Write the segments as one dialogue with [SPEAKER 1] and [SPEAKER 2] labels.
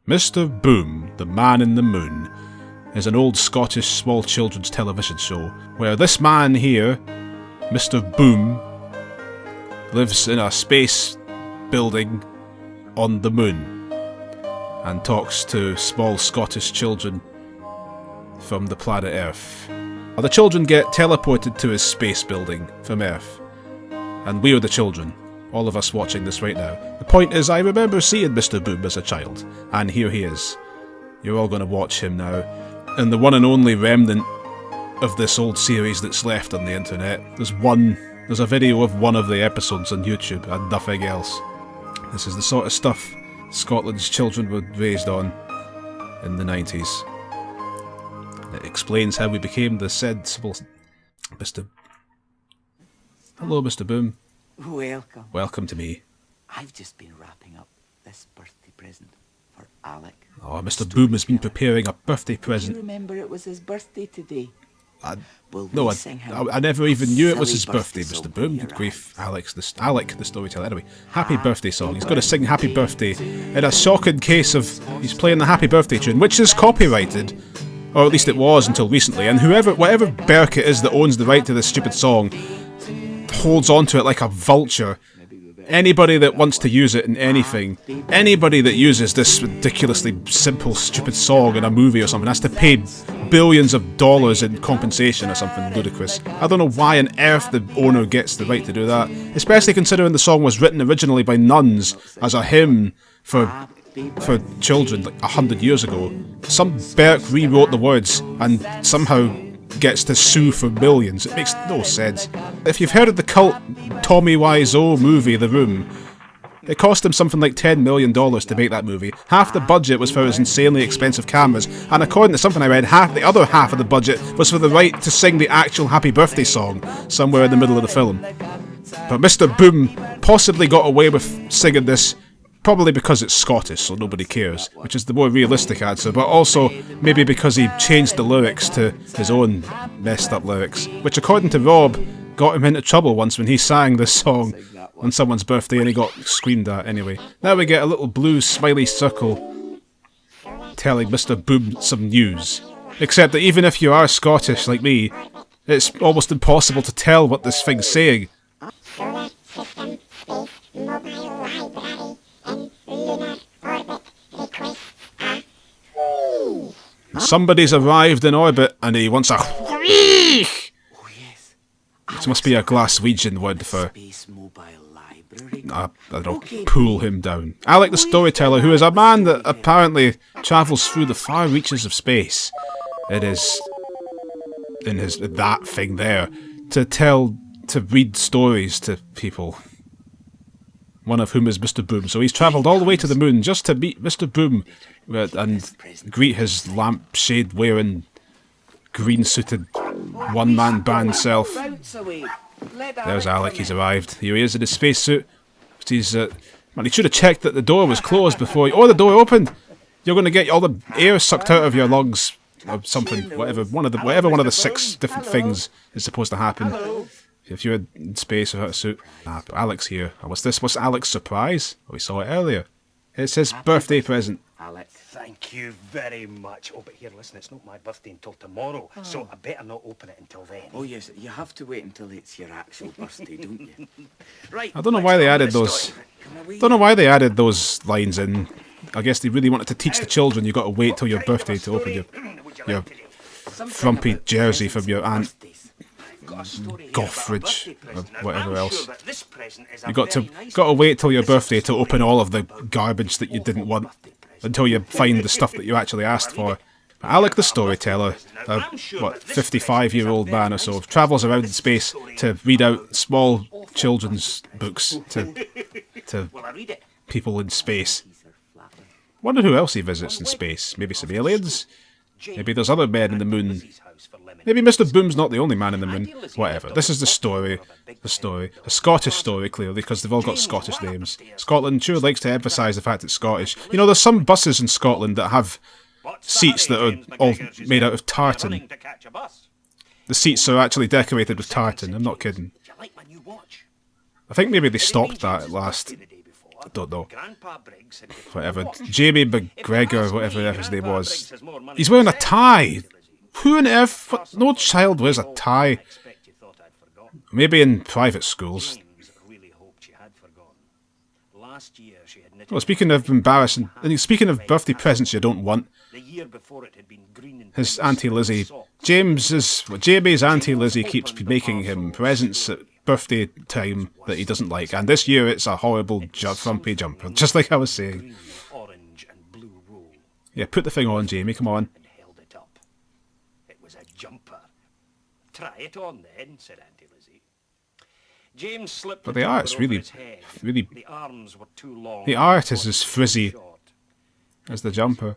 [SPEAKER 1] Mr. Boom, the Man in the Moon, is an old Scottish small children's television show where this man here, Mr. Boom, lives in a space building on the moon and talks to small Scottish children from the planet Earth. The children get teleported to his space building from Earth, and we are the children. All of us watching this right now. The point is, I remember seeing Mr. Boom as a child, and here he is. You're all going to watch him now. And the one and only remnant of this old series that's left on the internet. There's a video of one of the episodes on YouTube, and nothing else. This is the sort of stuff Scotland's children were raised on in the 90s. It explains how we became the sensible Mr. Hello, Mr. Boom.
[SPEAKER 2] Welcome.
[SPEAKER 1] Welcome to me.
[SPEAKER 2] I've just been wrapping up this birthday present for Alec.
[SPEAKER 1] Oh, Mr. Boom has been preparing a birthday present.
[SPEAKER 2] Do you remember it was his birthday today?
[SPEAKER 1] I never even knew it was his birthday, Mr. Boom. Good grief, Alec, the storyteller. Anyway, happy birthday song. He's got to sing happy birthday in a shocking case of he's playing the happy birthday tune, which is copyrighted, or at least it was until recently. And whatever Berk it is that owns the right to this stupid song holds onto it like a vulture. Anybody that wants to use it in anything, anybody that uses this ridiculously simple, stupid song in a movie or something has to pay billions of dollars in compensation or something ludicrous. I don't know why on earth the owner gets the right to do that, especially considering the song was written originally by nuns as a hymn for children like 100 years ago. Some Berk rewrote the words and somehow gets to sue for millions. It makes no sense. If you've heard of the cult Tommy Wiseau movie, The Room, it cost him something like $10 million to make that movie. Half the budget was for his insanely expensive cameras, and according to something I read, the other half of the budget was for the right to sing the actual happy birthday song somewhere in the middle of the film. But Mr. Boom possibly got away with singing this probably because it's Scottish, so nobody cares, which is the more realistic answer, but also maybe because he changed the lyrics to his own messed up lyrics, which according to Rob, got him into trouble once when he sang this song on someone's birthday and he got screamed at anyway. Now we get a little blue smiley circle telling Mr. Boom some news. Except that even if you are Scottish like me, it's almost impossible to tell what this thing's saying. Somebody's arrived in orbit and he wants a which must be a Glaswegian word for I don't know, pull him down. Alec the storyteller, who is a man that apparently travels through the far reaches of space. It is in that thing there to read stories to people. One of whom is Mr. Boom. So he's travelled all the way to the moon just to meet Mr. Boom and greet his lampshade-wearing, green-suited, one-man band self. There's Alec, he's arrived. Here he is in his spacesuit. Man, he should have checked that the door was closed before... Oh, the door opened! You're going to get all the air sucked out of your lungs, or something, whatever one of the 6 different things is supposed to happen. If you're in space without a suit. But Alec's here. What's this? What's Alec's surprise? We saw it earlier. It's his birthday present.
[SPEAKER 3] Alec, thank you very much. Oh, but here, listen, it's not my birthday until tomorrow, so I better not open it until then.
[SPEAKER 2] Oh yes, you have to wait until it's your actual birthday, don't you? Right.
[SPEAKER 1] I don't know why they added those. Don't know why they added those lines in. I guess they really wanted to teach the children you got to wait till your birthday to open your frumpy jersey from your aunt Goffridge or whatever else. You got to wait till your birthday to open all of the garbage that you didn't want until you find the stuff that you actually asked for. Alec the storyteller, a 55-year-old man or so, travels around in space to read out small children's books to people in space. Wonder who else he visits in space. Maybe some aliens? Maybe there's other men in the moon. Maybe Mr. Boom's not the only man in the moon. Whatever. This is the story. A Scottish story, clearly, because they've all got Scottish names. Scotland sure likes to emphasise the fact it's Scottish. You know, there's some buses in Scotland that have seats that are all made out of tartan. The seats are actually decorated with tartan. I'm not kidding. I think maybe they stopped that at last. I don't know.
[SPEAKER 3] Grandpa Briggs had
[SPEAKER 1] Whatever. Jamie McGregor, whatever his name was. He's wearing a tie! Who on earth? No child wears a tie. Maybe in private schools. Well, speaking of embarrassing, speaking of birthday presents you don't want, his Auntie Lizzie, Jamie's Auntie Lizzie keeps making him presents at birthday time that he doesn't like, and this year it's a horrible frumpy jumper, just like I was saying. Yeah, put the thing on, Jamie, come on.
[SPEAKER 3] It was a jumper. Try it on then, said Auntie Lizzie. James slipped
[SPEAKER 1] but the art's really, really...
[SPEAKER 3] The arms were too long.
[SPEAKER 1] The art is as frizzy as the jumper.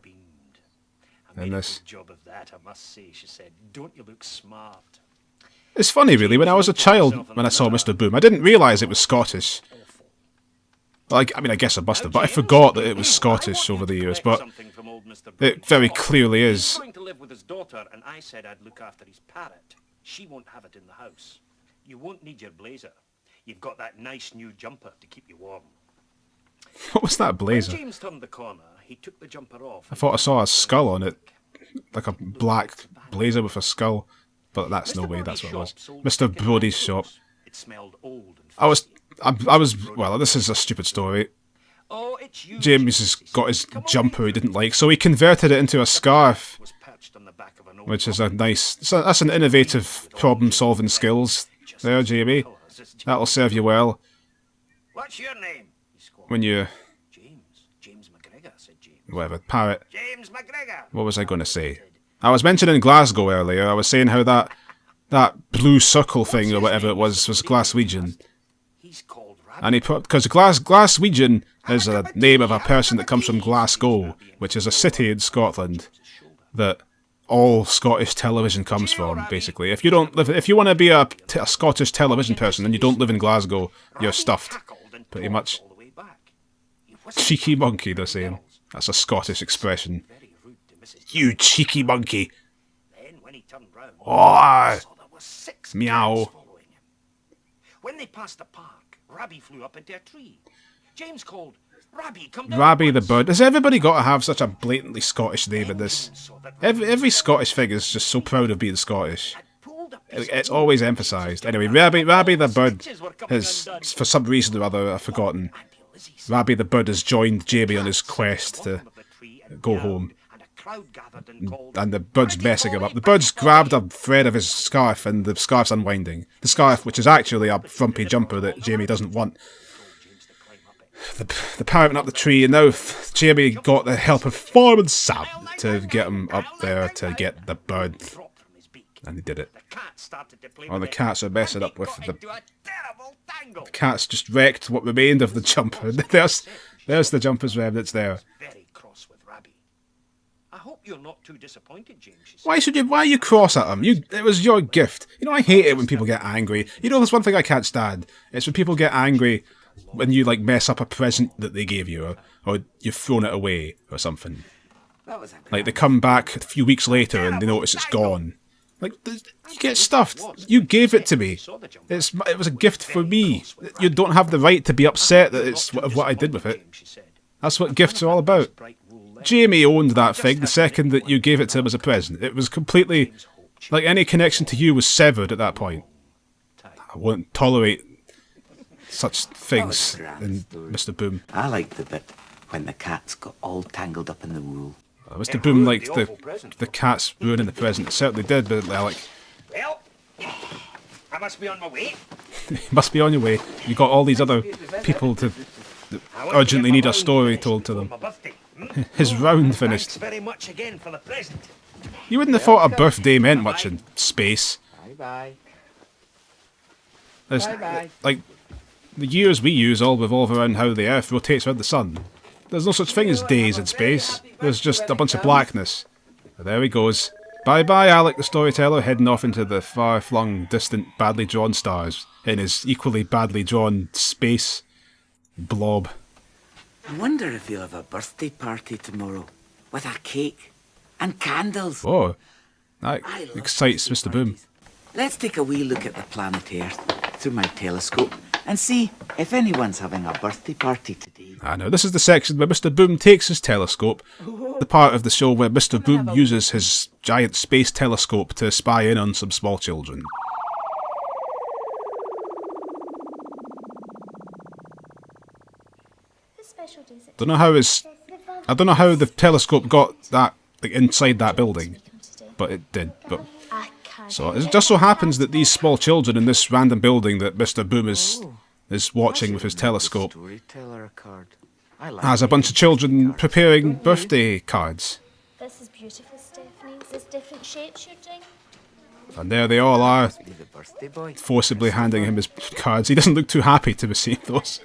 [SPEAKER 1] And this.
[SPEAKER 3] Job of that, I must say, she said. Don't you look smart?
[SPEAKER 1] It's funny, really, when I was a child, when I saw Mr. Boom, I didn't realise it was Scottish. Like, I mean, I guess I must have, but I forgot that it was Scottish over the years, but it very clearly is.
[SPEAKER 3] He's going to live with his daughter, and I said I'd look after his parrot. She won't have it in the house. You won't need your blazer. You've got that nice new jumper to keep you warm.
[SPEAKER 1] What was that blazer?
[SPEAKER 3] When James turned the corner, he took the jumper off.
[SPEAKER 1] I thought I saw a skull on it. Like a black blazer with a skull. But that's no way, that's what it was. Mr. Brody's shop.
[SPEAKER 3] It smelled old and
[SPEAKER 1] I was, well, this is a stupid story. James has got his jumper he didn't like, so he converted it into a scarf. Which is a nice, that's an innovative problem-solving skills there, Jamie. That'll serve you well.
[SPEAKER 3] What's your name?
[SPEAKER 1] When you...
[SPEAKER 3] James McGregor, said James.
[SPEAKER 1] Whatever, parrot.
[SPEAKER 3] James McGregor.
[SPEAKER 1] What was I going to say? I was mentioning Glasgow earlier. I was saying how that blue circle thing or whatever it was Glaswegian.
[SPEAKER 3] He's called
[SPEAKER 1] And he put, because Glaswegian is a name of a person that comes from Glasgow, which is a city in Scotland that all Scottish television comes from, basically. If you want to be a Scottish television person and you don't live in Glasgow, you're stuffed, pretty much. Cheeky monkey, they're saying. That's a Scottish expression. You cheeky monkey. Oh, meow.
[SPEAKER 3] When they passed the park, Rabbie flew up into a tree. James called, Rabbie, come down.
[SPEAKER 1] Rabbie the bird. Has everybody got to have such a blatantly Scottish name in this? Every Scottish thing is just so proud of being Scottish. It's always emphasised. Anyway, Rabbie the bird has, for some reason or other, I've forgotten, Rabbie the bird has joined Jamie on his quest to go home. And the bird's messing him up. The bird's grabbed a thread of his scarf and the scarf's unwinding. The scarf, which is actually a frumpy jumper that Jamie doesn't want. The parrot went up the tree, and now Jamie got the help of Fireman Sam to get him up there to get the bird. And he did it. Oh, the cats are messing up with the cats just wrecked what remained of the jumper. There's the jumper's remnants there.
[SPEAKER 3] I hope you're not too disappointed, James.
[SPEAKER 1] Why are you cross at him? It was your gift. You know, I hate it when people get angry. You know, there's one thing I can't stand. It's when people get angry when you, like, mess up a present that they gave you, or you've thrown it away, or something. Like, they come back a few weeks later and they notice it's gone. Like, you get stuffed. You gave it to me. It was a gift for me. You don't have the right to be upset that it's what I did with it. That's what gifts are all about. Jamie owned that thing the second that you gave it to him as a present. It was completely... like, any connection to you was severed at that point. I won't tolerate such things in Mr. Boom.
[SPEAKER 2] I liked the bit when the cats got all tangled up in the wool.
[SPEAKER 1] Mr. Boom liked the cats ruining the present. It certainly did, but like...
[SPEAKER 3] Well, I must be on my way.
[SPEAKER 1] You must be on your way. You got all these other people to urgently need a story told to them. His round finished.
[SPEAKER 3] Thanks very much again for the present.
[SPEAKER 1] You wouldn't have thought a birthday meant much in space.
[SPEAKER 2] Bye-bye.
[SPEAKER 1] Bye-bye. Like, the years we use all revolve around how the Earth rotates around the Sun. There's no such thing as days in space. There's just a bunch of blackness. But there he goes. Bye-bye, Alec the storyteller, heading off into the far-flung, distant, badly drawn stars in his equally badly drawn space blob.
[SPEAKER 2] I wonder if he'll have a birthday party tomorrow with a cake and candles.
[SPEAKER 1] Oh, that excites Mr. Boom.
[SPEAKER 2] Let's take a wee look at the planet Earth through my telescope and see if anyone's having a birthday party today.
[SPEAKER 1] I know, this is the section where Mr. Boom takes his telescope, the part of the show where Mr. Boom uses his giant space telescope to spy in on some small children. I don't know how the telescope got that inside that building, but it did. So it just so happens that these small children in this random building that Mr. Boom is watching with his telescope has a bunch of children preparing birthday cards.
[SPEAKER 4] This is beautiful, Stephanie. Is this different shapes you're doing?
[SPEAKER 1] And there they all are, forcibly handing him his cards. He doesn't look too happy to receive those.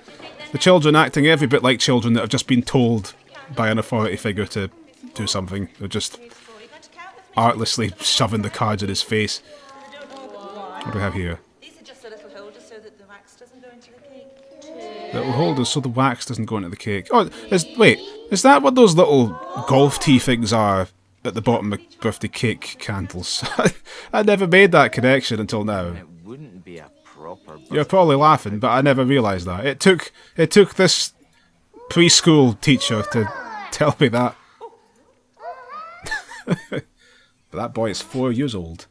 [SPEAKER 1] The children acting every bit like children that have just been told by an authority figure to do something. They're just artlessly shoving the cards in his face. What do we have here?
[SPEAKER 5] These are just the little holders so that the wax doesn't go into the cake.
[SPEAKER 1] Little holders so the wax doesn't go into the cake. Oh, wait, is that what those little golf tee things are at the bottom of birthday cake candles? I never made that connection until now.
[SPEAKER 2] It wouldn't be a proper birthday.
[SPEAKER 1] You're probably laughing, but I never realised that. It took this preschool teacher to tell me that. But that boy is 4 years old.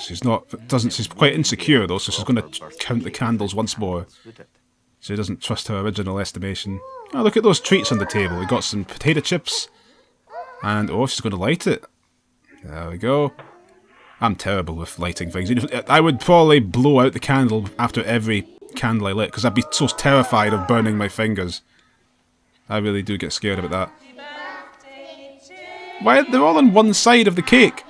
[SPEAKER 1] She's she's quite insecure though, so she's going to count the candles once more. She doesn't trust her original estimation. Oh, look at those treats on the table. We got some potato chips. And, oh, she's going to light it. There we go. I'm terrible with lighting things. I would probably blow out the candle after every candle I lit, because I'd be so terrified of burning my fingers. I really do get scared about that. Why, they're all on one side of the cake.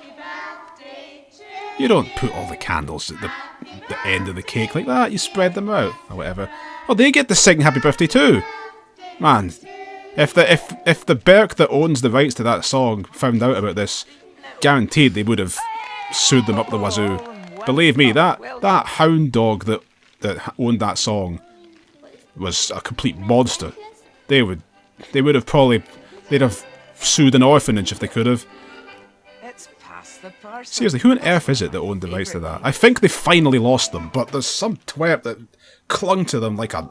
[SPEAKER 1] You don't put all the candles at the end of the cake like that. You spread them out, or whatever. Oh, they get to sing Happy Birthday too. Man, if the Berk that owns the rights to that song found out about this, guaranteed they would have sued them up the wazoo. Believe me, that hound dog that owned that song was a complete monster. They would they'd have sued an orphanage if they could have. Seriously, who on earth is it that owned the rights to that? I think they finally lost them, but there's some twerp that clung to them like a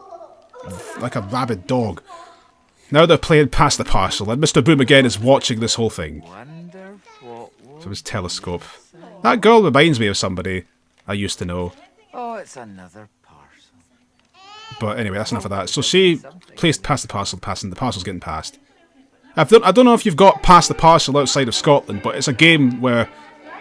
[SPEAKER 1] rabid dog. Now they're playing Pass the Parcel, and Mr. Boom again is watching this whole thing from his telescope. That girl reminds me of somebody I used to know.
[SPEAKER 2] Oh, it's another parcel.
[SPEAKER 1] But anyway, that's enough of that. So she plays Pass the Parcel, the parcel's getting passed. I don't know if you've got Pass the Parcel outside of Scotland, but it's a game where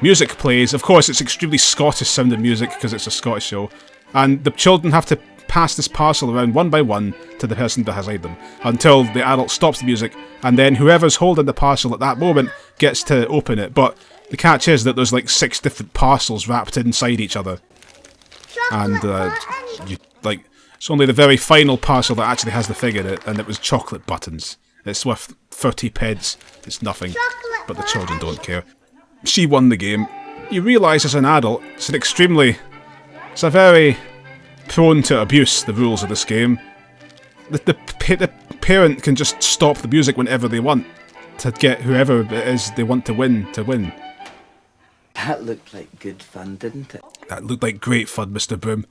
[SPEAKER 1] music plays. Of course, it's extremely Scottish-sounding music because it's a Scottish show. And the children have to pass this parcel around one by one to the person beside them until the adult stops the music, and then whoever's holding the parcel at that moment gets to open it. But the catch is that there's like 6 different parcels wrapped inside each other. And it's only the very final parcel that actually has the thing in it, and it was chocolate buttons. It's worth 30 pence. It's nothing, but the children don't care. She won the game. You realise as an adult, it's a very prone to abuse, the rules of this game. The parent can just stop the music whenever they want to get whoever it is they want to win to win.
[SPEAKER 2] That looked like good fun, didn't it?
[SPEAKER 1] That looked like great fun, Mr. Boom.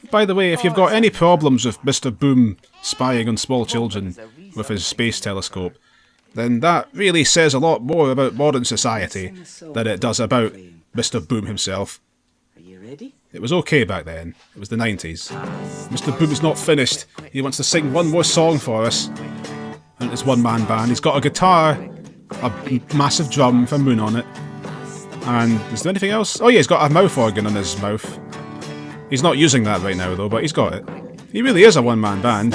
[SPEAKER 1] By the way, if you've got any problems with Mr. Boom spying on small children with his space telescope, then that really says a lot more about modern society than it does about Mr. Boom himself.
[SPEAKER 2] Are you ready?
[SPEAKER 1] It was okay back then. It was the 90s. Mr. Boom's not finished. He wants to sing one more song for us. And it's one-man band. He's got a guitar, a massive drum with a moon on it. And is there anything else? Oh yeah, he's got a mouth organ on his mouth. He's not using that right now though, but he's got it. He really is a one-man band.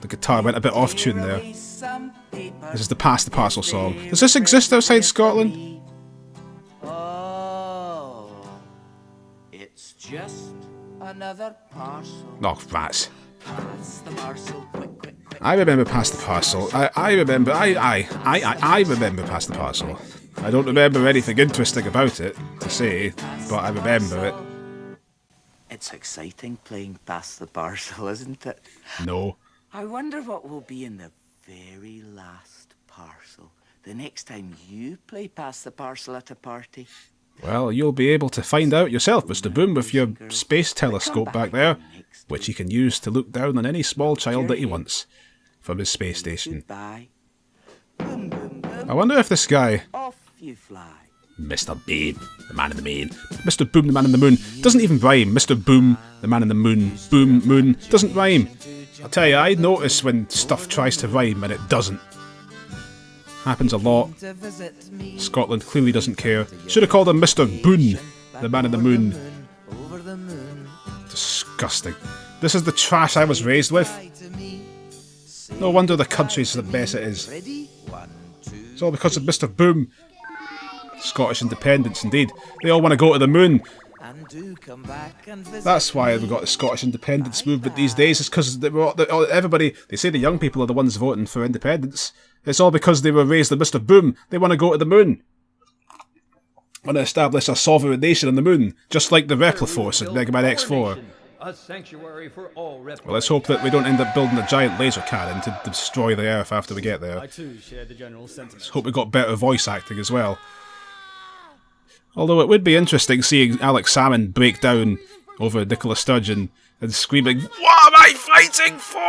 [SPEAKER 1] The guitar went a bit off-tune there. This is the Pass the Parcel song. Does this exist outside Scotland?
[SPEAKER 2] Oh, it's just another parcel.
[SPEAKER 1] No, rats.
[SPEAKER 2] Pass the parcel, quick, quick, quick.
[SPEAKER 1] I remember Pass the Parcel. I remember Pass the Parcel. I don't remember anything interesting about it to say, but I remember it.
[SPEAKER 2] It's exciting playing Pass the Parcel, isn't it?
[SPEAKER 1] No.
[SPEAKER 2] I wonder what will be in the very last parcel. the next time you play pass the parcel at a party.
[SPEAKER 1] Well, you'll be able to find out yourself, Mr. Boom, with your space telescope back there, which he can use to look down on any small child that he wants from his space station.
[SPEAKER 2] Goodbye. Boom, boom, boom.
[SPEAKER 1] I wonder if this guy,
[SPEAKER 2] Off you fly.
[SPEAKER 1] Mr. Bean, the man in the moon, Mr. Boom, the man in the moon, doesn't even rhyme. Mr. Boom, the man in the moon, boom, moon, doesn't rhyme. I'll tell you, I notice when stuff tries to rhyme and it doesn't. Happens a lot. Scotland clearly doesn't care. Should have called him Mr. Boone, the man in the moon. Disgusting. This is the trash I was raised with. No wonder the country's the best it is. It's all because of Mr. Boom. Scottish independence, indeed. They all want to go to the moon. That's why we've got the Scottish independence movement these days. It's because everybody, they say the young people are the ones voting for independence. It's all because they were raised with Mr. Boom. They want to go to the moon. Want to establish a sovereign nation on the moon, just like the Repliforce in Mega Man X4. Well, let's hope that we don't end up building a giant laser cannon to destroy the Earth after we get there. Let's hope we got better voice acting as well. Although it would be interesting seeing Alex Salmon break down over Nicola Sturgeon and screaming, "What am I fighting for?"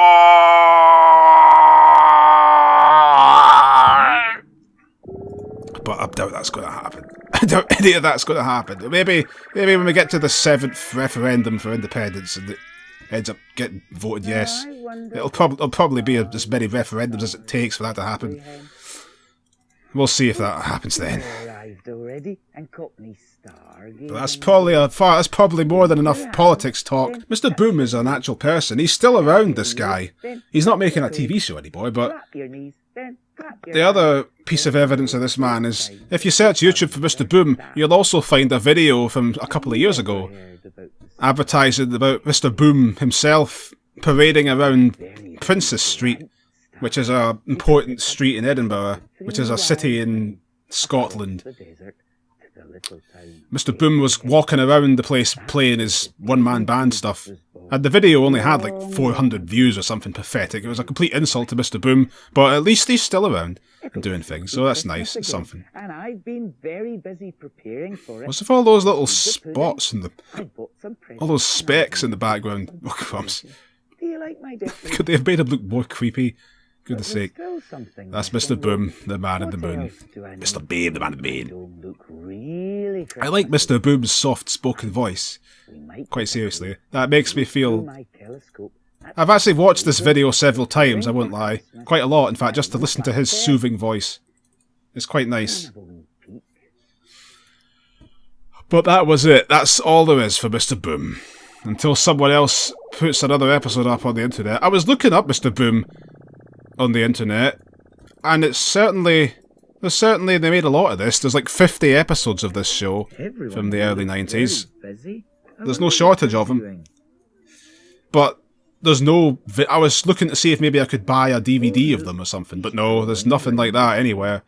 [SPEAKER 1] But I doubt that's going to happen. I doubt any of that's going to happen. Maybe when we get to the 7th referendum for independence and it ends up getting voted yes, it'll probably be as many referendums as it takes for that to happen. We'll see if that happens then. But that's probably more than enough politics talk. Mr. Boom is an actual person. He's still around, this guy. He's not making a TV show anymore, but the other piece of evidence of this man is, if you search YouTube for Mr. Boom, you'll also find a video from a couple of years ago advertising about Mr. Boom himself parading around Princess Street, which is an important street in Edinburgh, which is a city in Scotland. Mr. Boom was walking around the place playing his one-man band stuff, and the video only had like 400 views or something pathetic. It was a complete insult to Mr. Boom, but at least he's still around and doing things, so that's nice. It's something.
[SPEAKER 2] And I've been very busy preparing for it.
[SPEAKER 1] What's with all those little spots and all those specks in the background? Oh, crumbs.
[SPEAKER 2] Do you like my difference?
[SPEAKER 1] Could they have made him look more creepy? Goodness sake. That's Mr. Boom, the man in the moon. Mr. Beam, the man in the moon. I like Mr. Boom's soft-spoken voice. Quite seriously. That makes me feel... I've actually watched this video several times, I won't lie. Quite a lot, in fact, just to listen to his soothing voice. It's quite nice. But that was it. That's all there is for Mr. Boom. Until someone else puts another episode up on the internet. I was looking up Mr. Boom on the internet, and it's certainly they made a lot of this. There's like 50 episodes of this show from the early 90s. There's no shortage of them. But there's no... I was looking to see if maybe I could buy a DVD of them or something, but no, there's nothing like that anywhere.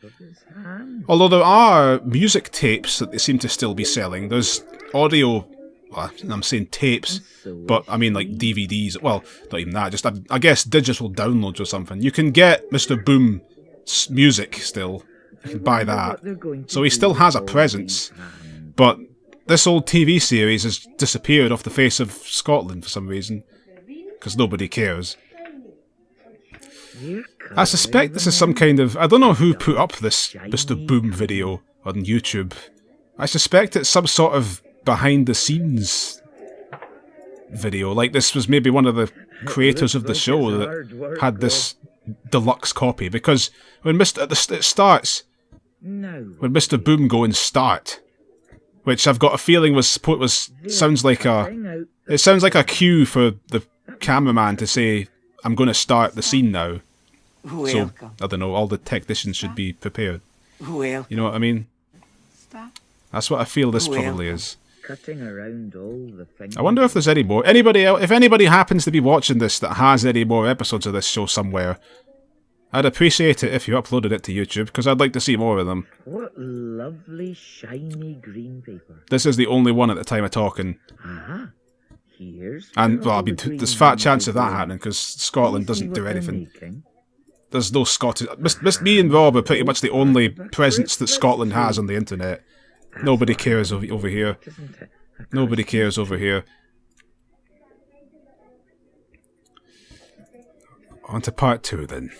[SPEAKER 1] Although there are music tapes that they seem to still be selling. There's audio... Well, I'm saying tapes, but I mean like DVDs. Well, not even that. Just I guess digital downloads or something. You can get Mr. Boom's music still. You can buy that. So he still has a presence. But this old TV series has disappeared off the face of Scotland for some reason, because nobody cares. I suspect this is some kind of... I don't know who put up this Mr. Boom video on YouTube. I suspect it's some sort of behind-the-scenes video. Like, this was maybe one of the creators of the show that had this deluxe copy. Because when it starts, when Mr. Boom go and start, which I've got a feeling sounds like a cue for the cameraman to say, "I'm going to start the scene now." So, I don't know, all the technicians should be prepared. You know what I mean? That's what I feel this probably is. I wonder if there's any more. If anybody happens to be watching this that has any more episodes of this show somewhere, I'd appreciate it if you uploaded it to YouTube, because I'd like to see more of them.
[SPEAKER 2] What lovely shiny green paper.
[SPEAKER 1] This is the only one at the time of talking.
[SPEAKER 2] Here's
[SPEAKER 1] and, well, I mean, there's fat chance of that happening, because Scotland doesn't do anything. There's no Scottish... Me and Rob are pretty much the only presence that Scotland has on the internet. Nobody cares over here. Nobody cares over here. On to part 2 then.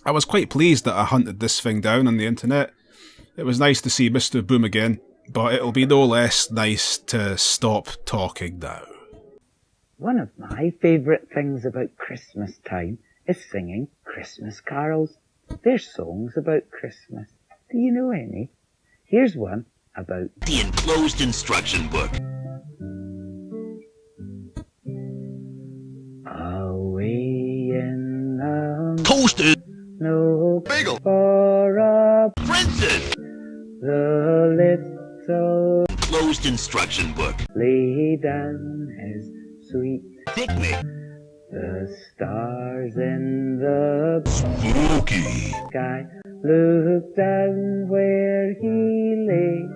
[SPEAKER 1] I was quite pleased that I hunted this thing down on the internet. It was nice to see Mr. Boom again, but it'll be no less nice to stop talking now.
[SPEAKER 2] One of my favourite things about Christmas time is singing Christmas carols. They're songs about Christmas. Do you know any? Here's one about
[SPEAKER 6] the enclosed instruction book.
[SPEAKER 2] Away in the
[SPEAKER 6] Toasted.
[SPEAKER 2] no
[SPEAKER 6] Bagel.
[SPEAKER 2] for a
[SPEAKER 6] Princess.
[SPEAKER 2] the little
[SPEAKER 6] Enclosed instruction book.
[SPEAKER 2] lay down his sweet
[SPEAKER 6] Picnic.
[SPEAKER 2] the stars in the
[SPEAKER 6] Spooky.
[SPEAKER 2] sky looked down where he lay.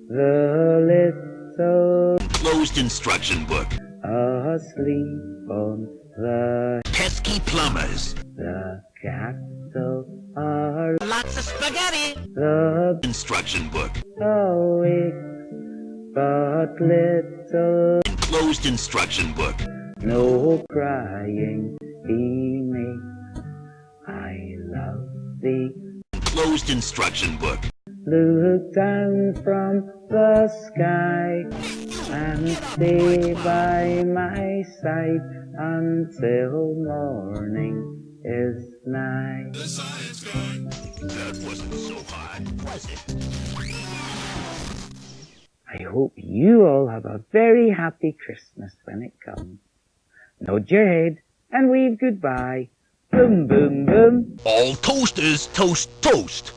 [SPEAKER 2] The little
[SPEAKER 6] Enclosed instruction book.
[SPEAKER 2] asleep on the
[SPEAKER 6] Pesky plumbers.
[SPEAKER 2] the cattle are
[SPEAKER 6] Lots of spaghetti.
[SPEAKER 2] the
[SPEAKER 6] Instruction book.
[SPEAKER 2] awake, but little
[SPEAKER 6] Enclosed instruction book.
[SPEAKER 2] no crying he makes. I love thee.
[SPEAKER 6] Enclosed instruction book.
[SPEAKER 2] Look down from the sky and stay by my side until morning is nigh.
[SPEAKER 6] That wasn't so hard, was it?
[SPEAKER 2] I hope you all have a very happy Christmas when it comes. Nod your head and wave goodbye. Boom, boom, boom.
[SPEAKER 6] All toasters toast toast.